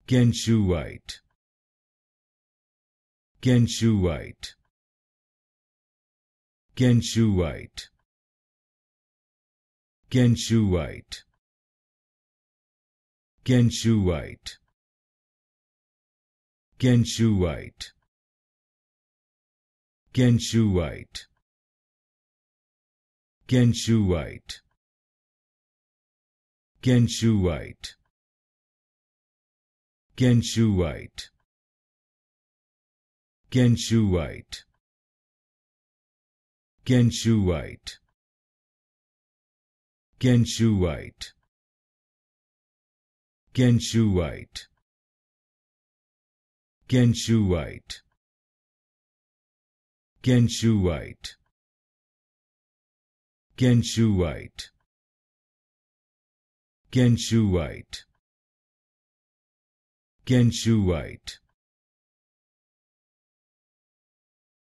Kenhsuite, Kenhsuite, Kenhsuite, Kenhsuite, Kenhsuite, Kenhsuite, Kenhsuite, Kenhsuite, Kenhsuite, Kenhsuite, Kenhsuite, Kenhsuite, Kenhsuite, Kenhsuite, Kenhsuite, Kenhsuite, Kenhsuite, Kenhsuite, Kenhsuite,